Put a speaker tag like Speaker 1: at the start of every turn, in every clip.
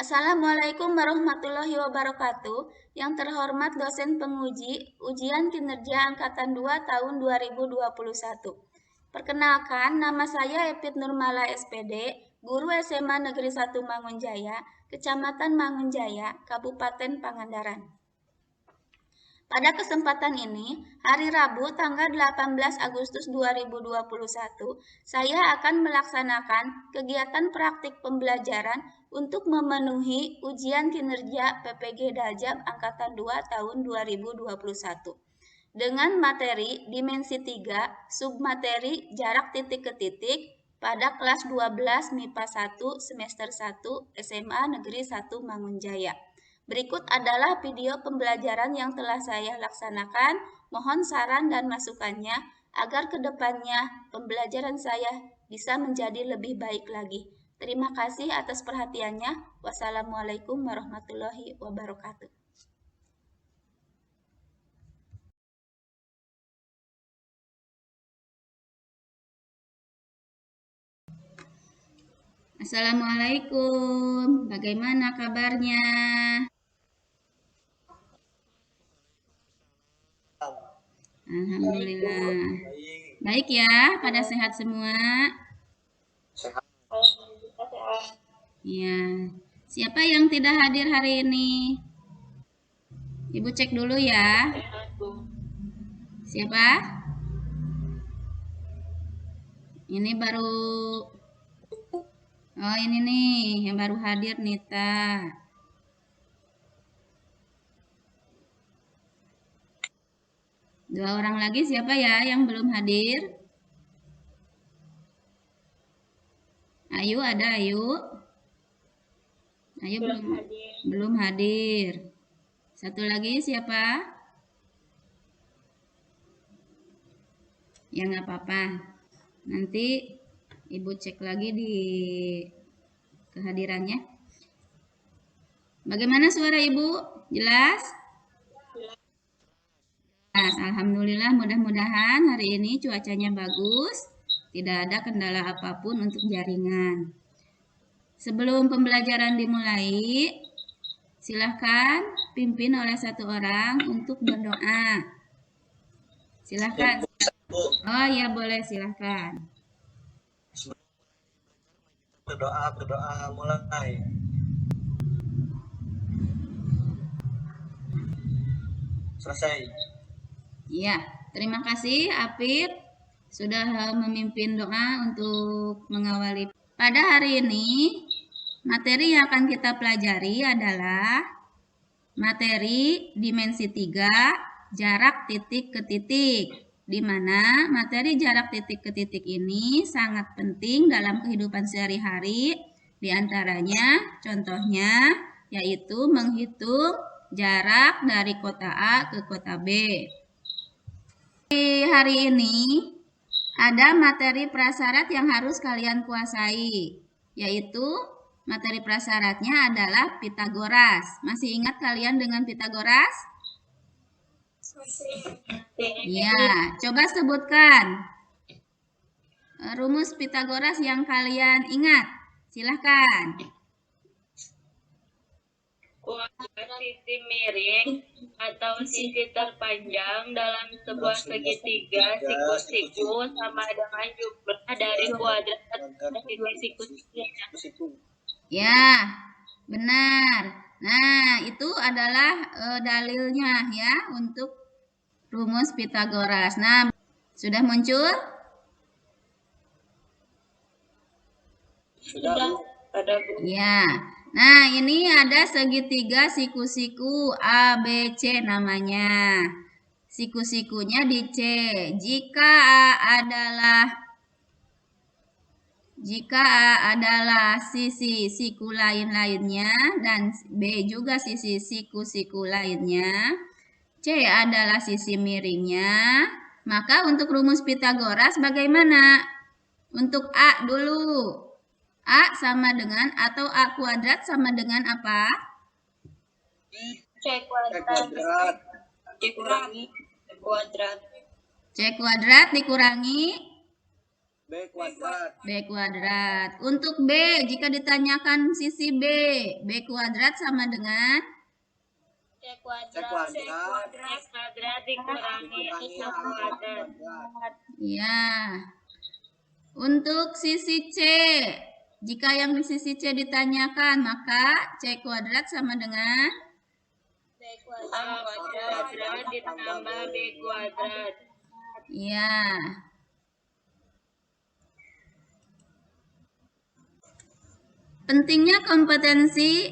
Speaker 1: Assalamualaikum warahmatullahi wabarakatuh. Yang terhormat dosen penguji Ujian Kinerja Angkatan 2 tahun 2021. Perkenalkan, nama saya Epit Nurmala SPD, Guru SMA Negeri 1 Mangunjaya, Kecamatan Mangunjaya, Kabupaten Pangandaran. Pada kesempatan ini, hari Rabu tanggal 18 Agustus 2021, saya akan melaksanakan kegiatan praktik pembelajaran untuk memenuhi ujian kinerja PPG Dajab Angkatan 2 tahun 2021 dengan materi Dimensi 3, submateri jarak titik ke titik pada kelas 12 MIPA 1 semester 1 SMA Negeri 1 Mangunjaya. Berikut adalah video pembelajaran yang telah saya laksanakan. Mohon saran dan masukannya agar kedepannya pembelajaran saya bisa menjadi lebih baik lagi. Terima kasih atas perhatiannya. Wassalamualaikum warahmatullahi wabarakatuh. Assalamualaikum, bagaimana kabarnya? Alhamdulillah. Baik ya, pada sehat semua?
Speaker 2: Sehat.
Speaker 1: Ya. Siapa yang tidak hadir hari ini? Ibu cek dulu ya. Siapa? Ini baru. Oh, ini nih yang baru hadir, Nita. Dua orang lagi siapa ya yang belum hadir? Ayu ada Ayu? Ayu belum hadir. Satu lagi siapa? Ya nggak apa-apa. Nanti Ibu cek lagi di kehadirannya. Bagaimana suara Ibu? Jelas? Alhamdulillah, mudah-mudahan hari ini cuacanya bagus, tidak ada kendala apapun untuk jaringan. Sebelum pembelajaran dimulai, silahkan pimpin oleh satu orang untuk berdoa. Silahkan. Oh ya boleh, silahkan.
Speaker 2: Berdoa mulai. Selesai.
Speaker 1: Iya, terima kasih Apip sudah memimpin doa untuk mengawali. Pada hari ini, materi yang akan kita pelajari adalah materi Dimensi 3, jarak titik ke titik. Di mana materi jarak titik ke titik ini sangat penting dalam kehidupan sehari-hari. Di antaranya, contohnya, yaitu menghitung jarak dari kota A ke kota B. Di hari ini ada materi prasyarat yang harus kalian kuasai, yaitu materi prasyaratnya adalah Pitagoras. Masih ingat kalian dengan Pitagoras? Ya, coba sebutkan rumus Pitagoras yang kalian ingat. Silahkan.
Speaker 3: Sisi miring atau sisi terpanjang dalam sebuah segitiga siku-siku sama dengan jumlah dari kuadrat sisi-sikunya.
Speaker 1: Ya, benar. Nah, itu adalah dalilnya ya untuk rumus Pitagoras. Nah, sudah muncul?
Speaker 3: Sudah ada.
Speaker 1: Ya. Nah, ini ada segitiga siku-siku A, B, C namanya. Siku-sikunya di C. Jika A adalah sisi siku lain-lainnya dan B juga sisi siku-siku lainnya, C adalah sisi miringnya, maka untuk rumus Pitagoras bagaimana? Untuk A dulu. A sama dengan atau A kuadrat sama dengan apa?
Speaker 3: C kuadrat dikurangi kuadrat.
Speaker 1: C kuadrat dikurangi
Speaker 2: B kuadrat.
Speaker 1: B kuadrat. Untuk B, jika ditanyakan sisi B kuadrat sama dengan
Speaker 3: C kuadrat dikurangi A kuadrat.
Speaker 1: ya. Untuk sisi C, jika yang di sisi C ditanyakan, maka C kuadrat sama dengan
Speaker 3: A kuadrat ditambah B kuadrat.
Speaker 1: ya. Pentingnya kompetensi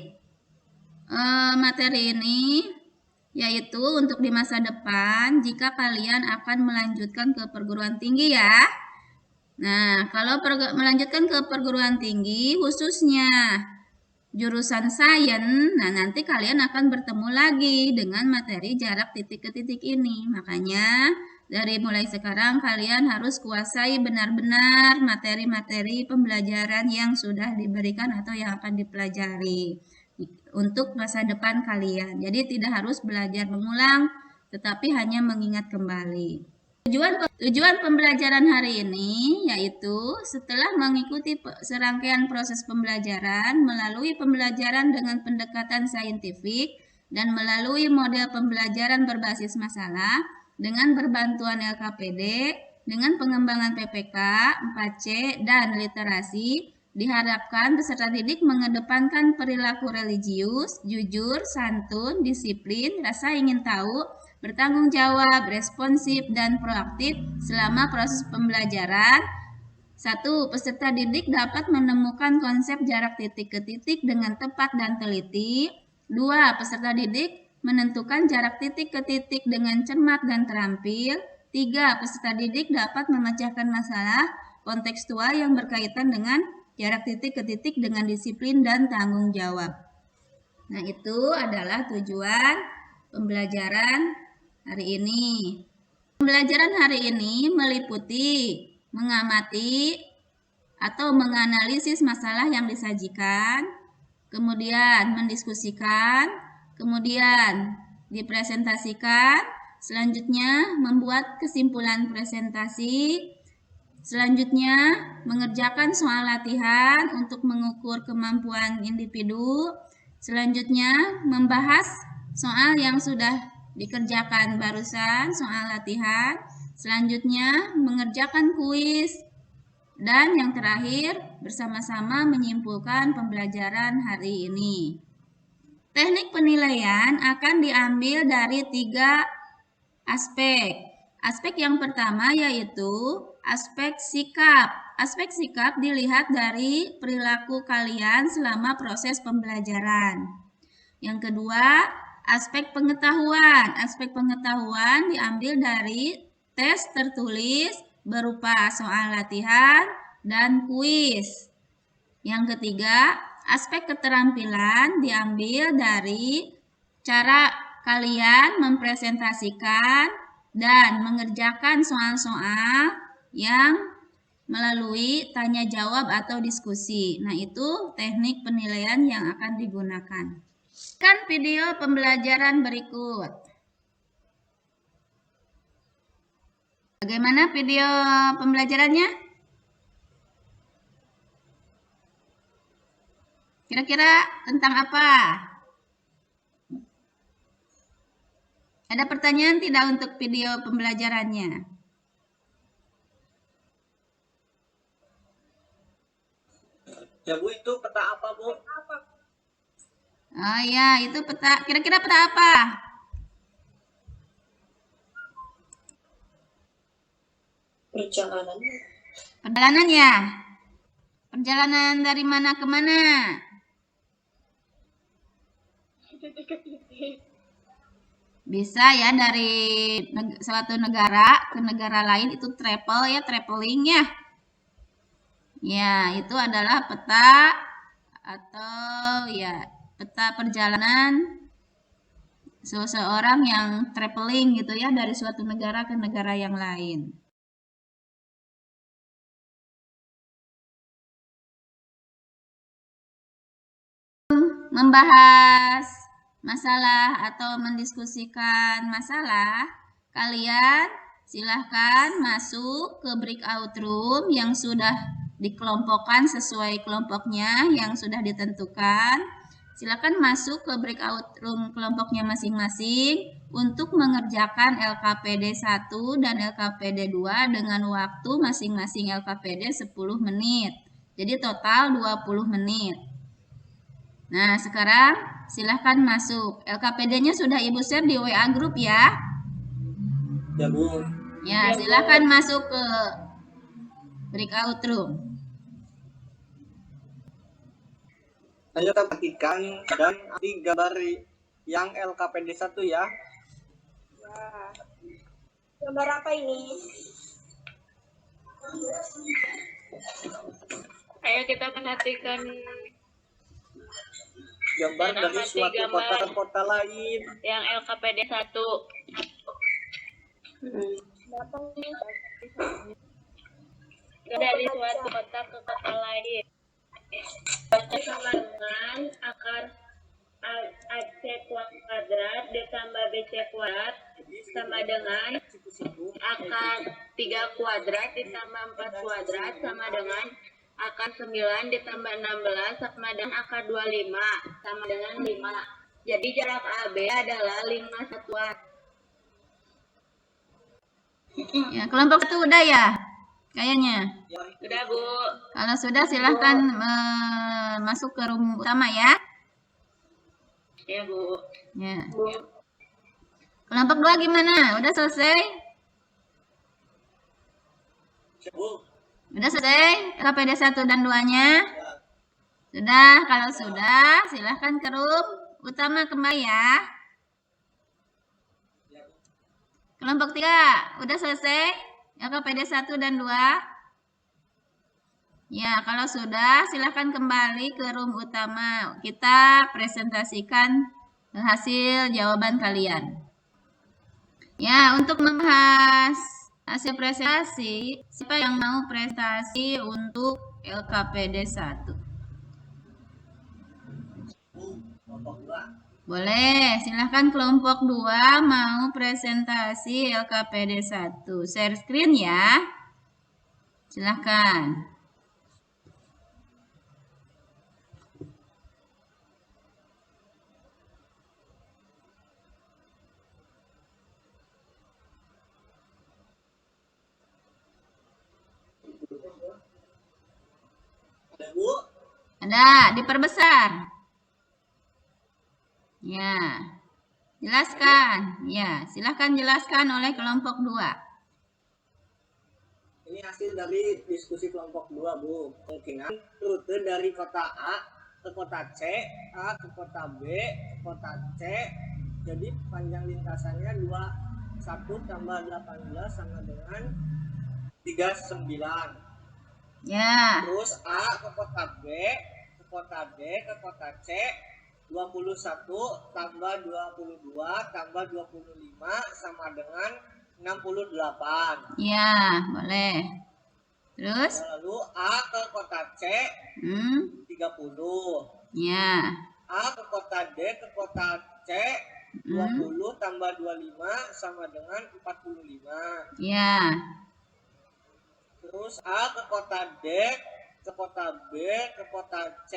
Speaker 1: materi ini yaitu untuk di masa depan jika kalian akan melanjutkan ke perguruan tinggi ya. Nah, kalau melanjutkan ke perguruan tinggi khususnya jurusan sains, nah nanti kalian akan bertemu lagi dengan materi jarak titik ke titik ini. Makanya dari mulai sekarang kalian harus kuasai benar-benar materi-materi pembelajaran yang sudah diberikan atau yang akan dipelajari untuk masa depan kalian. Jadi tidak harus belajar mengulang, tetapi hanya mengingat kembali. Tujuan pembelajaran hari ini yaitu setelah mengikuti serangkaian proses pembelajaran melalui pembelajaran dengan pendekatan saintifik dan melalui model pembelajaran berbasis masalah dengan berbantuan LKPD, dengan pengembangan PPK, 4C, dan literasi, diharapkan peserta didik mengedepankan perilaku religius, jujur, santun, disiplin, rasa ingin tahu, bertanggung jawab, responsif, dan proaktif selama proses pembelajaran. 1. Peserta didik dapat menemukan konsep jarak titik ke titik dengan tepat dan teliti. 2. Peserta didik menentukan jarak titik ke titik dengan cermat dan terampil. 3. Peserta didik dapat memecahkan masalah kontekstual yang berkaitan dengan jarak titik ke titik dengan disiplin dan tanggung jawab. Nah, itu adalah tujuan pembelajaran hari ini. Pembelajaran hari ini meliputi mengamati atau menganalisis masalah yang disajikan, kemudian mendiskusikan, kemudian dipresentasikan, selanjutnya membuat kesimpulan presentasi, selanjutnya mengerjakan soal latihan untuk mengukur kemampuan individu, selanjutnya membahas soal yang sudah dikerjakan barusan, soal latihan, selanjutnya mengerjakan kuis, dan yang terakhir bersama-sama menyimpulkan pembelajaran hari ini. Teknik penilaian akan diambil dari 3 aspek. Aspek yang pertama yaitu aspek sikap. Aspek sikap dilihat dari perilaku kalian selama proses pembelajaran. Yang kedua, aspek pengetahuan. Aspek pengetahuan diambil dari tes tertulis berupa soal latihan dan kuis. Yang ketiga, aspek keterampilan diambil dari cara kalian mempresentasikan dan mengerjakan soal-soal yang melalui tanya jawab atau diskusi. Nah, itu teknik penilaian yang akan digunakan. Kan video pembelajaran berikut. Bagaimana video pembelajarannya? Kira-kira tentang apa? Ada pertanyaan tidak untuk video pembelajarannya?
Speaker 2: Ya Bu, itu peta apa Bu?
Speaker 1: Oh ya, itu peta. Kira-kira peta apa?
Speaker 3: Perjalanan.
Speaker 1: Perjalanan ya? Perjalanan dari mana ke mana? Bisa ya dari suatu negara ke negara lain, itu travel ya, traveling ya. Ya, itu adalah peta atau ya peta perjalanan seseorang yang traveling gitu ya dari suatu negara ke negara yang lain. Membahas masalah atau mendiskusikan masalah, kalian silahkan masuk ke breakout room yang sudah dikelompokkan sesuai kelompoknya yang sudah ditentukan. Silakan masuk ke breakout room kelompoknya masing-masing untuk mengerjakan LKPD 1 dan LKPD 2 dengan waktu masing-masing LKPD 10 menit. Jadi total 20 menit. Nah, sekarang silahkan masuk. LKPD-nya sudah Ibu share di WA group ya.
Speaker 2: Ya, Bu.
Speaker 1: Ya, silahkan masuk ke breakout room.
Speaker 2: Ayo kita perhatikan dan gambar yang LKPD 1 ya.
Speaker 3: Ya. Gambar apa ini? Ayo kita perhatikan
Speaker 2: Gambar
Speaker 3: dan
Speaker 2: dari
Speaker 3: amati
Speaker 2: suatu
Speaker 3: gambar
Speaker 2: kota ke kota lain.
Speaker 3: yang LKPD 1. Dari suatu kota ke kota lain. Sama dengan akar AC kuadrat ditambah BC kuadrat sama dengan akar 3 kuadrat ditambah 4 kuadrat sama dengan akar 9 ditambah 16 sama dengan akar 25 sama dengan 5. Jadi jarak AB adalah 5 satuan.
Speaker 1: Ya, kelompok 1 udah ya? Kayaknya.
Speaker 3: Sudah, Bu.
Speaker 1: Kalau sudah silahkan masuk ke room utama ya.
Speaker 3: Ya, Bu.
Speaker 1: Ya. Kelompok 2 gimana? Udah selesai?
Speaker 2: Ya, Bu.
Speaker 1: Udah selesai LKPD 1 dan 2-nya? Sudah, kalau sudah silahkan ke room utama kembali ya. Kelompok 3 udah selesai LKPD 1 dan 2? Ya, kalau sudah silahkan kembali ke room utama. Kita presentasikan hasil jawaban kalian. Ya, untuk membahas hasil presentasi, siapa yang mau prestasi untuk LKPD 1?
Speaker 2: Kelompok 2.
Speaker 1: Boleh, silahkan kelompok 2 mau presentasi LKPD 1. Share screen ya. Silahkan.
Speaker 2: Ada, Bu?
Speaker 1: Ada, diperbesar. Ya. Jelaskan. Ya, silahkan jelaskan oleh kelompok 2.
Speaker 2: Ini hasil dari diskusi kelompok 2, Bu. Kemungkinan rute dari kota A ke kota C, A ke kota B, ke kota C. Jadi panjang lintasannya 21 tambah 18 sama dengan 39.
Speaker 1: Ya.
Speaker 2: Terus A ke kota B, ke kota D, ke kota C, 21 tambah 22 tambah 25 sama dengan 68.
Speaker 1: Ya, boleh. Terus?
Speaker 2: Lalu A ke kota C 30.
Speaker 1: Ya.
Speaker 2: A ke kota D ke kota C 20 tambah 25 sama dengan 45.
Speaker 1: Ya.
Speaker 2: Terus A ke kota D ke kota B ke kota C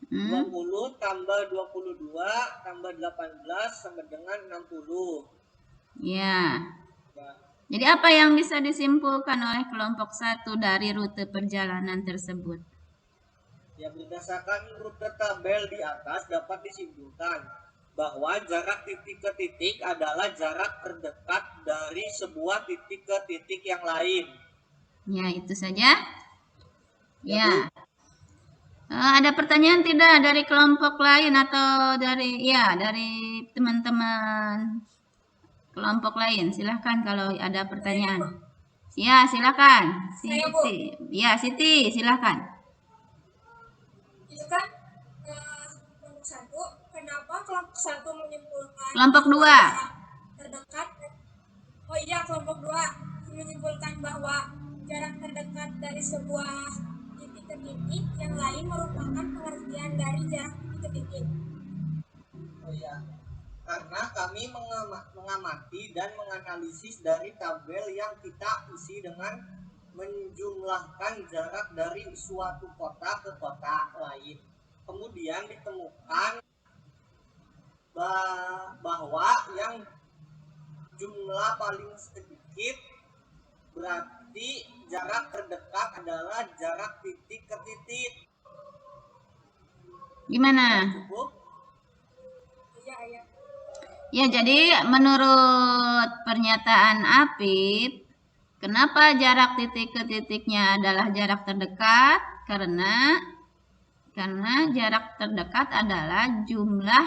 Speaker 2: 20 tambah 22 tambah 18 sama dengan 60.
Speaker 1: Ya.
Speaker 2: Ya.
Speaker 1: Jadi apa yang bisa disimpulkan oleh kelompok 1 dari rute perjalanan tersebut?
Speaker 2: Ya, berdasarkan rute tabel di atas dapat disimpulkan bahwa jarak titik ke titik adalah jarak terdekat dari sebuah titik ke titik yang lain.
Speaker 1: Ya, itu saja. Ya. Ada pertanyaan tidak dari kelompok lain atau dari teman-teman kelompok lain? Silahkan kalau ada pertanyaan. Ya, silakan. Siti. Ya, Siti, silakan.
Speaker 4: Itu kan kelompok 1, kenapa kelompok 1 menyimpulkan
Speaker 1: Kelompok 2.
Speaker 4: terdekat? Oh iya, kelompok 2 menyimpulkan bahwa jarak terdekat dari sebuah titik ke titik yang lain merupakan pengertian dari jarak titik ke titik.
Speaker 2: Oh iya. karena kami mengamati dan menganalisis dari tabel yang kita isi dengan menjumlahkan jarak dari suatu kota ke kota lain. Kemudian ditemukan bahwa yang jumlah paling sedikit berarti jarak terdekat adalah jarak titik ke titik.
Speaker 1: Gimana?
Speaker 2: Cukup?
Speaker 4: Iya.
Speaker 1: Ya, jadi menurut pernyataan Apip, kenapa jarak titik ke titiknya adalah jarak terdekat? Karena jarak terdekat adalah jumlah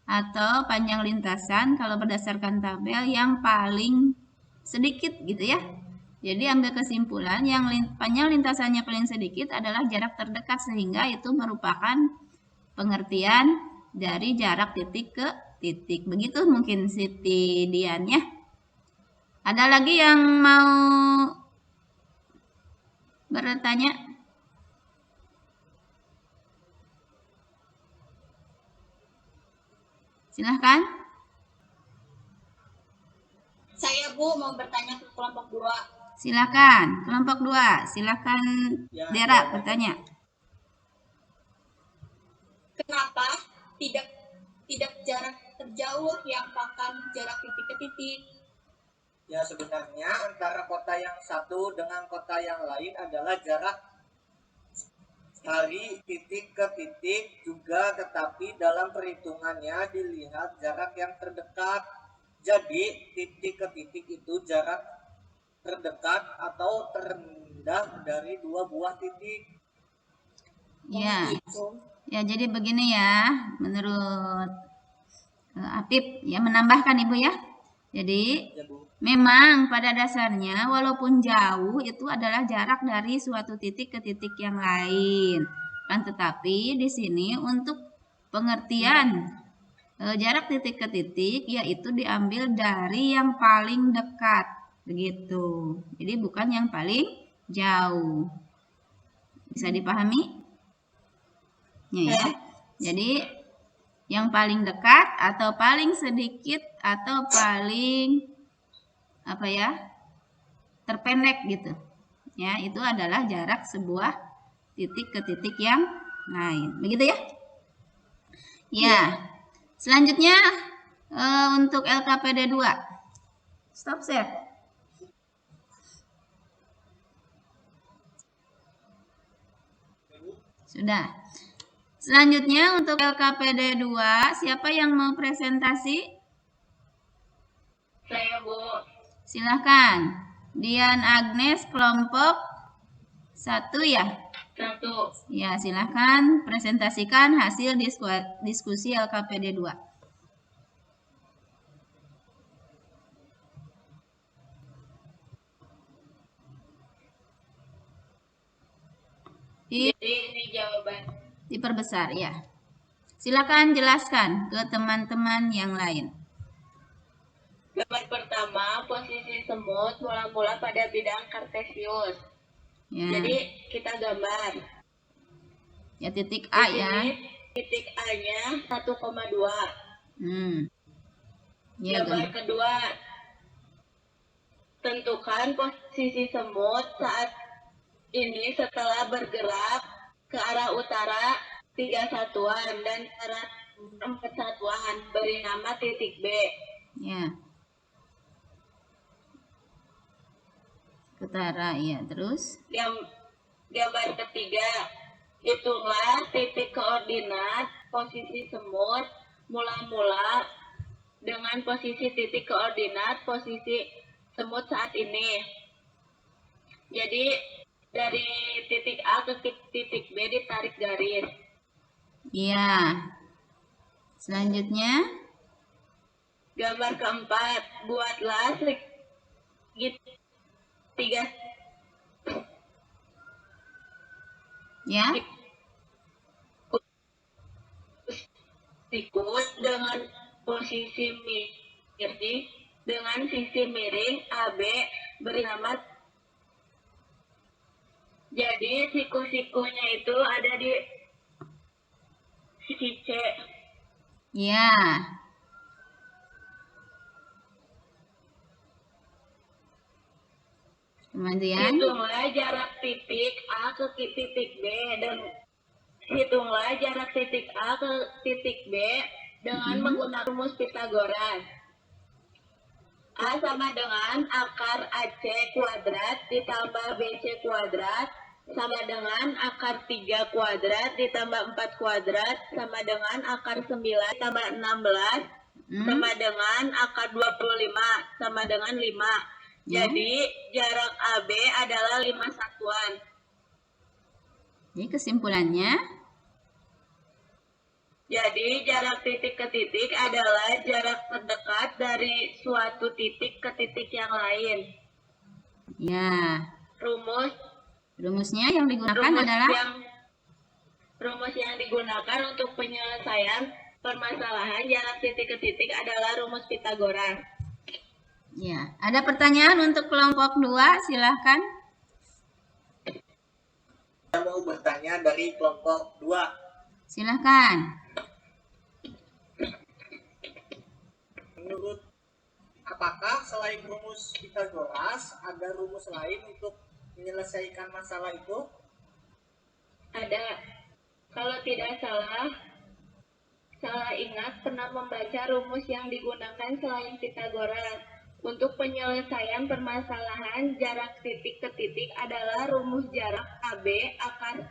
Speaker 1: atau panjang lintasan kalau berdasarkan tabel yang paling sedikit gitu ya. Jadi ambil kesimpulan yang panjang lintasannya paling sedikit adalah jarak terdekat, sehingga itu merupakan pengertian dari jarak titik ke titik. Begitu mungkin Siti Dian ya. Ada lagi yang mau bertanya? Silahkan.
Speaker 3: Saya Bu mau bertanya ke kelompok 2.
Speaker 1: Silakan, kelompok 2. Silakan
Speaker 2: Ya,
Speaker 1: Dera bertanya.
Speaker 3: Kenapa tidak jarak terjauh yang pakan jarak titik ke titik?
Speaker 2: Ya, sebenarnya antara kota yang satu dengan kota yang lain adalah jarak dari titik ke titik juga, tetapi dalam perhitungannya dilihat jarak yang terdekat. Jadi titik ke titik itu jarak terdekat atau terendah dari dua buah titik.
Speaker 1: Ya. Ya, jadi begini ya, menurut Apip ya, menambahkan Ibu ya. Jadi
Speaker 2: Ya, Bu.
Speaker 1: memang pada dasarnya walaupun jauh itu adalah jarak dari suatu titik ke titik yang lain. Kan tetapi di sini untuk pengertian jarak titik ke titik yaitu diambil dari yang paling dekat begitu. Jadi bukan yang paling jauh. Bisa dipahami? Ya. Jadi yang paling dekat atau paling sedikit atau paling terpendek gitu. Ya, itu adalah jarak sebuah titik ke titik yang lain. Begitu ya? Ya. Selanjutnya untuk LKPD 2. Stop share. Sudah. Selanjutnya untuk LKPD 2, siapa yang mau presentasi?
Speaker 3: Saya Bu.
Speaker 1: Silahkan. Dian Agnes kelompok 1 ya?
Speaker 3: 1.
Speaker 1: Ya, silahkan presentasikan hasil diskusi LKPD 2.
Speaker 3: Jadi ini jawaban.
Speaker 1: Diperbesar ya. Silakan jelaskan ke teman-teman yang lain.
Speaker 3: Gambar pertama, posisi semut mula-mula pada bidang kartesius.
Speaker 1: Ya.
Speaker 3: Jadi kita gambar.
Speaker 1: Ya, titik A
Speaker 3: Di
Speaker 1: ya.
Speaker 3: sini titik A-nya 1,2.
Speaker 1: Ya,
Speaker 3: Gambar kedua, tentukan posisi semut saat ini setelah bergerak ke arah utara 3 satuan dan ke arah 4 satuan, beri nama titik B.
Speaker 1: Ya. Utara ya, terus
Speaker 3: Gambar ketiga, hitunglah titik koordinat posisi semut mula-mula dengan posisi titik koordinat posisi semut saat ini. Jadi dari titik A ke titik B ditarik garis.
Speaker 1: iya. Selanjutnya
Speaker 3: Gambar keempat, buatlah segitiga
Speaker 1: ya.
Speaker 3: sikus dengan posisi miring dengan sisi miring AB beri nama. Jadi siku-sikunya itu ada di sisi C.
Speaker 1: Ya. Kemudian,
Speaker 3: hitunglah jarak titik A ke titik B dan hitunglah jarak titik A ke titik B dengan menggunakan rumus Pitagoras. A sama dengan akar AC kuadrat ditambah BC kuadrat sama dengan akar 3 kuadrat ditambah 4 kuadrat sama dengan akar 9 tambah 16 sama dengan akar 25 sama dengan 5. Jadi jarak AB adalah 5 satuan.
Speaker 1: Jadi kesimpulannya,
Speaker 3: Jadi jarak titik ke titik adalah jarak terdekat dari suatu titik ke titik yang lain.
Speaker 1: ya,
Speaker 3: Rumusnya
Speaker 1: rumusnya yang digunakan adalah
Speaker 3: rumus yang digunakan untuk penyelesaian permasalahan jarak titik ke titik adalah rumus Pitagoras.
Speaker 1: ya. Ada pertanyaan untuk kelompok 2? Silahkan.
Speaker 2: Saya mau bertanya dari kelompok 2.
Speaker 1: Silahkan.
Speaker 2: Menurut apakah selain rumus Pitagoras ada rumus lain untuk menyelesaikan masalah itu?
Speaker 3: Ada, kalau tidak salah ingat pernah membaca rumus yang digunakan selain Pitagoras. Untuk penyelesaian permasalahan jarak titik ke titik adalah rumus jarak AB akar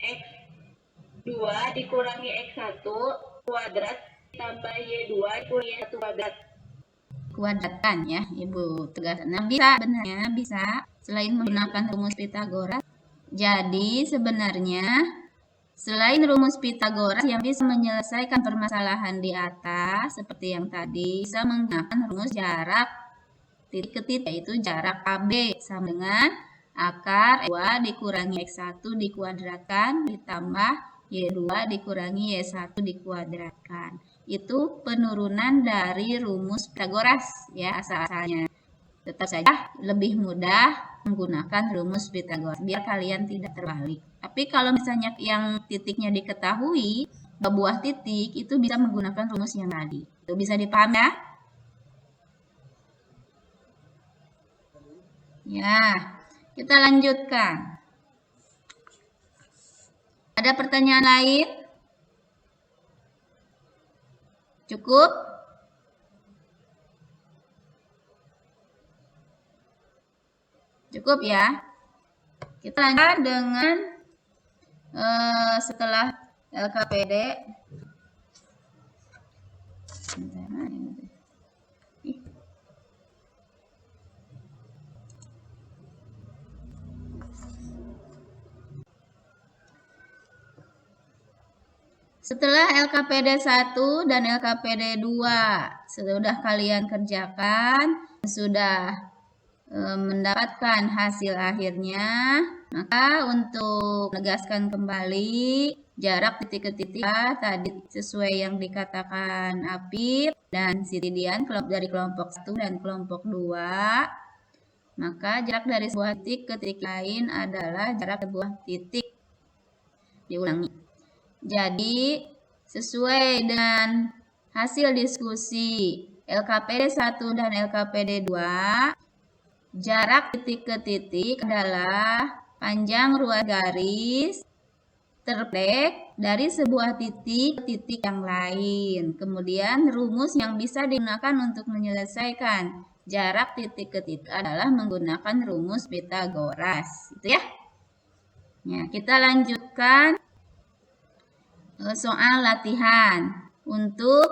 Speaker 3: X2 dikurangi X1 kuadrat tambah Y2 dikurangi Y1 kuadrat.
Speaker 1: Kuadratkan ya, Ibu tegaskan. Nah, sebenarnya bisa selain menggunakan rumus Pitagoras. Jadi sebenarnya selain rumus Pitagoras yang bisa menyelesaikan permasalahan di atas seperti yang tadi, bisa menggunakan rumus jarak titik ke titik, yaitu jarak AB sama dengan akar 2 dikurangi X1 dikuadratkan ditambah Y2 dikurangi Y1 dikuadratkan. Itu penurunan dari rumus Pitagoras ya, asal-asalnya. Tetap saja lebih mudah menggunakan rumus Pitagoras biar kalian tidak terbalik. Tapi kalau misalnya yang titiknya diketahui, buah titik itu bisa menggunakan rumus yang tadi. Itu bisa dipahami ya? Ya, kita lanjutkan. Ada pertanyaan lain? Cukup? Cukup ya. Kita lanjut dengan setelah LKPD. Setelah LKPD 1 dan LKPD 2 sudah kalian kerjakan, sudah mendapatkan hasil akhirnya, maka untuk menegaskan kembali jarak titik ke titik tadi sesuai yang dikatakan Apip dan Siti Dian dari kelompok 1 dan kelompok 2, maka jarak dari sebuah titik ke titik lain adalah jarak sebuah titik. Diulangi. Jadi sesuai dengan hasil diskusi LKPD 1 dan LKPD 2, jarak titik ke titik adalah panjang ruas garis terpendek dari sebuah titik ke titik yang lain. Kemudian rumus yang bisa digunakan untuk menyelesaikan jarak titik ke titik adalah menggunakan rumus Pitagoras. Itu ya. Ya, kita lanjutkan soal latihan untuk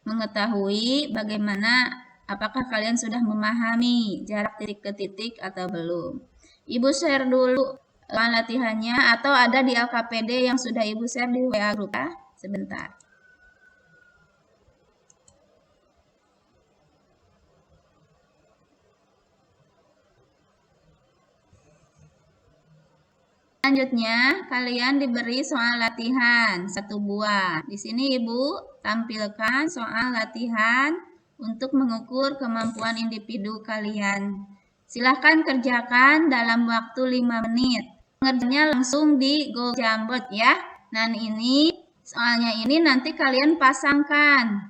Speaker 1: mengetahui bagaimana apakah kalian sudah memahami jarak titik ke titik atau belum. Ibu share dulu latihannya atau ada di LKPD yang sudah Ibu share di WA grup ya? Sebentar. Selanjutnya, kalian diberi soal latihan 1 buah. Di sini Ibu tampilkan soal latihan untuk mengukur kemampuan individu kalian. Silahkan kerjakan dalam waktu 5 menit. Pengerjaannya langsung di Google Jamboard ya. Dan ini soalnya ini nanti kalian pasangkan.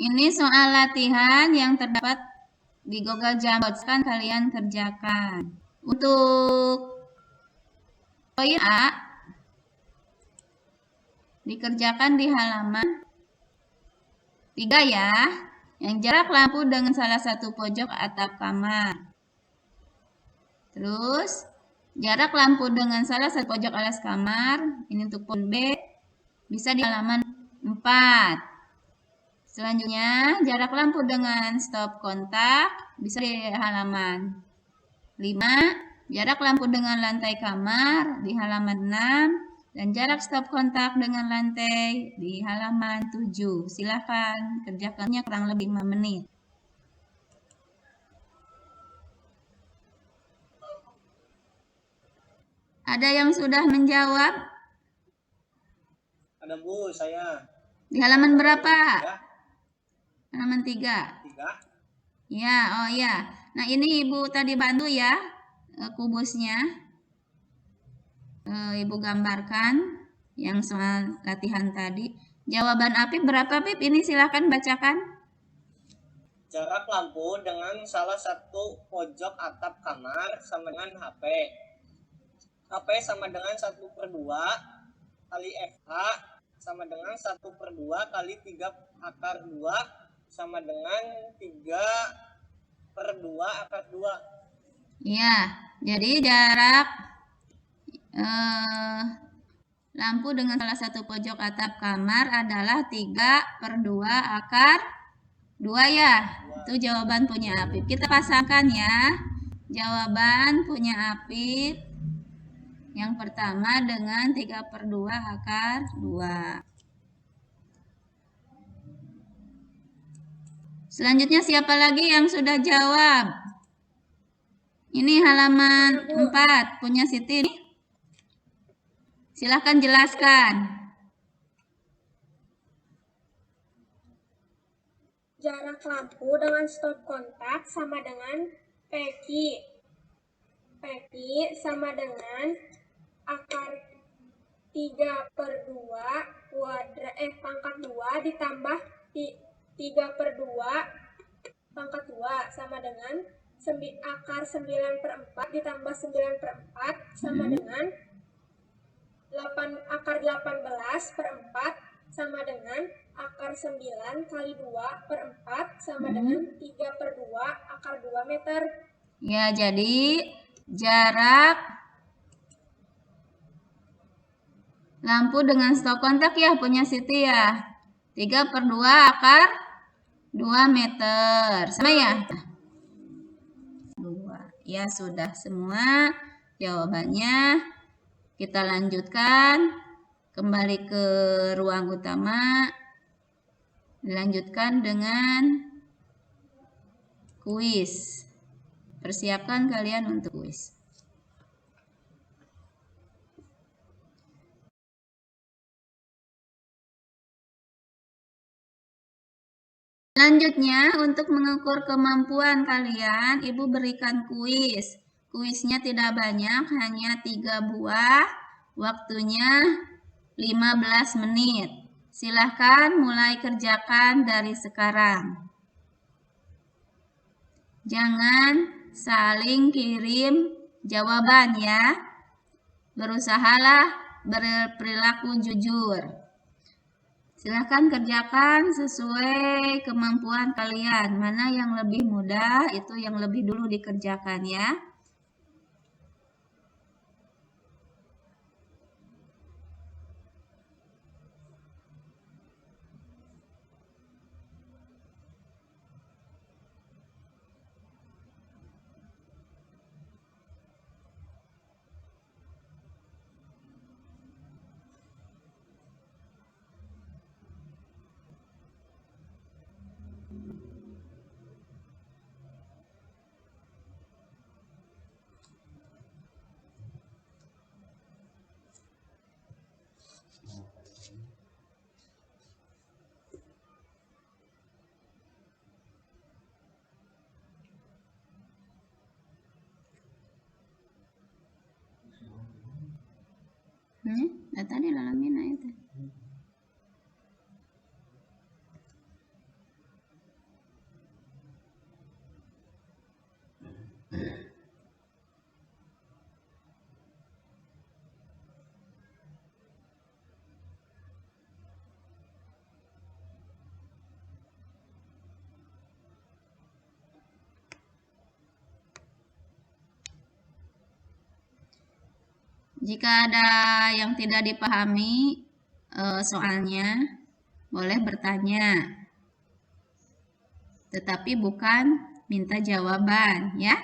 Speaker 1: Ini soal latihan yang terdapat di Google Jamboard. Kan kalian kerjakan. Untuk poin A dikerjakan di halaman 3 ya. Yang jarak lampu dengan salah satu pojok atap kamar. Terus jarak lampu dengan salah satu pojok alas kamar. Ini untuk poin B. Bisa di halaman 4. Selanjutnya, jarak lampu dengan stop kontak bisa di halaman 5. Jarak lampu dengan lantai kamar di halaman 6. Dan jarak stop kontak dengan lantai di halaman 7. Silakan kerjakannya kurang lebih 5 menit. Ada yang sudah menjawab?
Speaker 2: Ada Bu, saya.
Speaker 1: Di halaman berapa?
Speaker 2: Ya,
Speaker 1: Halaman 3.
Speaker 2: 3.
Speaker 1: Ya, oh ya. Nah, ini Ibu tadi bantu ya kubusnya. Ibu gambarkan yang soal latihan tadi. Jawaban Apip berapa, Pip? Ini silakan bacakan.
Speaker 2: Jarak lampu dengan salah satu pojok atap kamar sama dengan HP. HP sama dengan 1/2 kali FH sama dengan 1/2 kali 3/2 sama dengan 3/2/2.
Speaker 1: Ya, jadi jarak lampu dengan salah satu pojok atap kamar adalah 3/2/2 ya. Itu jawaban punya Apip. Kita pasangkan ya. Jawaban punya Apip yang pertama dengan 3/2/2. Selanjutnya siapa lagi yang sudah jawab? Ini halaman 4 punya Siti. Silahkan jelaskan.
Speaker 4: Jarak lampu dengan stop kontak sama dengan PQ. PQ sama dengan akar 3/2 pangkat 2 ditambah 3/2 pangkat 2 sama dengan akar 9/4 ditambah 9/4 sama dengan akar 18/4 sama dengan akar 9 kali 2/4 sama dengan 3/2 akar 2 meter.
Speaker 1: Ya, jadi jarak lampu dengan stop kontak ya punya Siti ya. 3/2 akar 2 meter. Sama ya? 2. Ya, sudah semua jawabannya. Kita lanjutkan. Kembali ke ruang utama. Dilanjutkan dengan kuis. Persiapkan kalian untuk kuis. Selanjutnya, untuk mengukur kemampuan kalian, Ibu berikan kuis. Kuisnya tidak banyak, hanya 3 buah. Waktunya 15 menit. Silahkan mulai kerjakan dari sekarang. Jangan saling kirim jawaban ya. Berusahalah berperilaku jujur. Silahkan kerjakan sesuai kemampuan kalian. Mana yang lebih mudah, itu yang lebih dulu dikerjakan ya. Tadi lalamin itu. Jika ada yang tidak dipahami soalnya, boleh bertanya. Tetapi bukan minta jawaban, ya.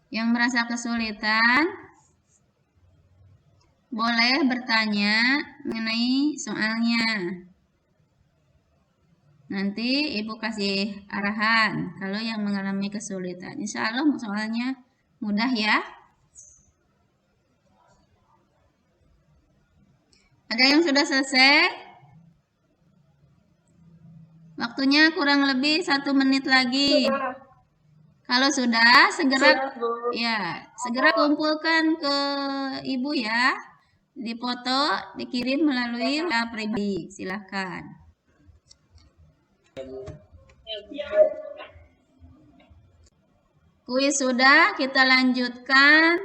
Speaker 1: Yang merasa kesulitan, boleh bertanya mengenai soalnya. Nanti Ibu kasih arahan kalau yang mengalami kesulitan. Insya Allah soalnya mudah ya. Ada yang sudah selesai? Waktunya kurang lebih 1 menit lagi. Kalau sudah, segera kumpulkan ke Ibu ya. Dipoto, dikirim melalui WA pribadi. Silahkan. Kuis sudah, kita lanjutkan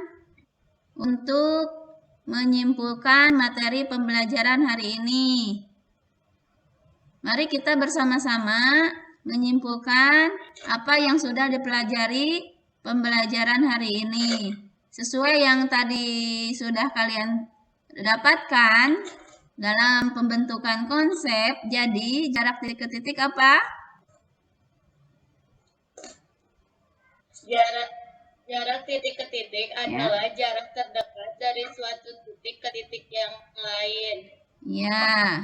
Speaker 1: untuk menyimpulkan materi pembelajaran hari ini. Mari kita bersama-sama menyimpulkan apa yang sudah dipelajari pembelajaran hari ini. Sesuai yang tadi sudah kalian dapatkan dalam pembentukan konsep, jadi jarak titik ke titik apa?
Speaker 3: Jarak titik ke titik adalah jarak terdekat dari suatu titik ke titik yang lain.
Speaker 1: Ya,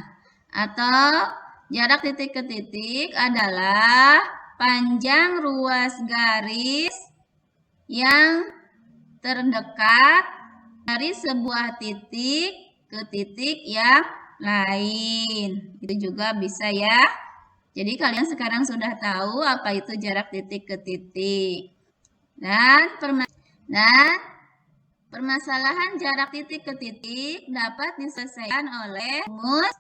Speaker 1: atau jarak titik ke titik adalah panjang ruas garis yang terdekat dari sebuah titik ke titik yang lain. Itu juga bisa ya. Jadi kalian sekarang sudah tahu apa itu jarak titik ke titik. Dan permasalahan jarak titik ke titik dapat diselesaikan oleh rumus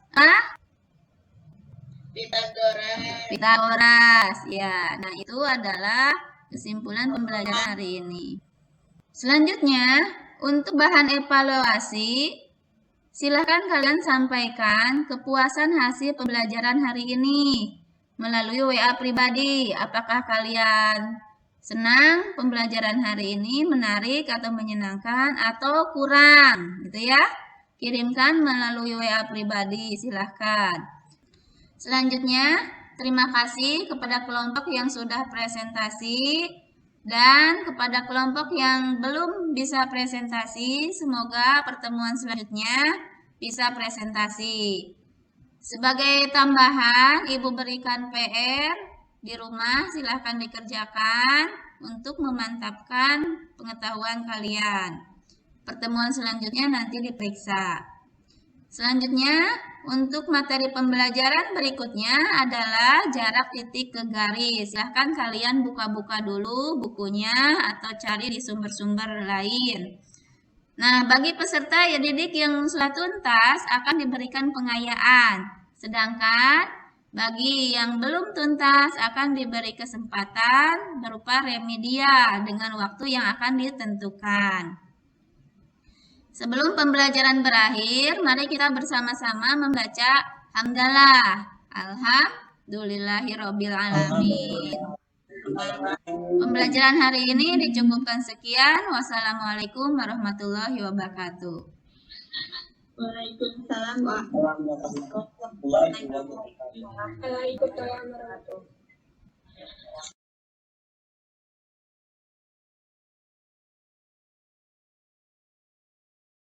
Speaker 1: Pythagoras. Ya, nah itu adalah kesimpulan pembelajaran hari ini. Selanjutnya, untuk bahan evaluasi, silakan kalian sampaikan kepuasan hasil pembelajaran hari ini melalui WA pribadi. Apakah kalian senang pembelajaran hari ini, menarik atau menyenangkan, atau kurang, gitu ya? Kirimkan melalui WA pribadi, silahkan. Selanjutnya, terima kasih kepada kelompok yang sudah presentasi dan kepada kelompok yang belum bisa presentasi, semoga pertemuan selanjutnya bisa presentasi. Sebagai tambahan, Ibu berikan PR di rumah, silahkan dikerjakan untuk memantapkan pengetahuan kalian. Pertemuan selanjutnya nanti diperiksa. Selanjutnya, untuk materi pembelajaran berikutnya adalah jarak titik ke garis. Silahkan kalian buka-buka dulu bukunya atau cari di sumber-sumber lain. Nah, bagi peserta didik yang sudah tuntas akan diberikan pengayaan. Sedangkan bagi yang belum tuntas akan diberi kesempatan berupa remedial dengan waktu yang akan ditentukan. Sebelum pembelajaran berakhir, mari kita bersama-sama membaca hamdalah. Alhamdulillahirabbil alamin. Pembelajaran hari ini dicukupkan sekian. Wassalamualaikum warahmatullahi wabarakatuh.
Speaker 3: Waalaikumsalam warahmatullahi wabarakatuh.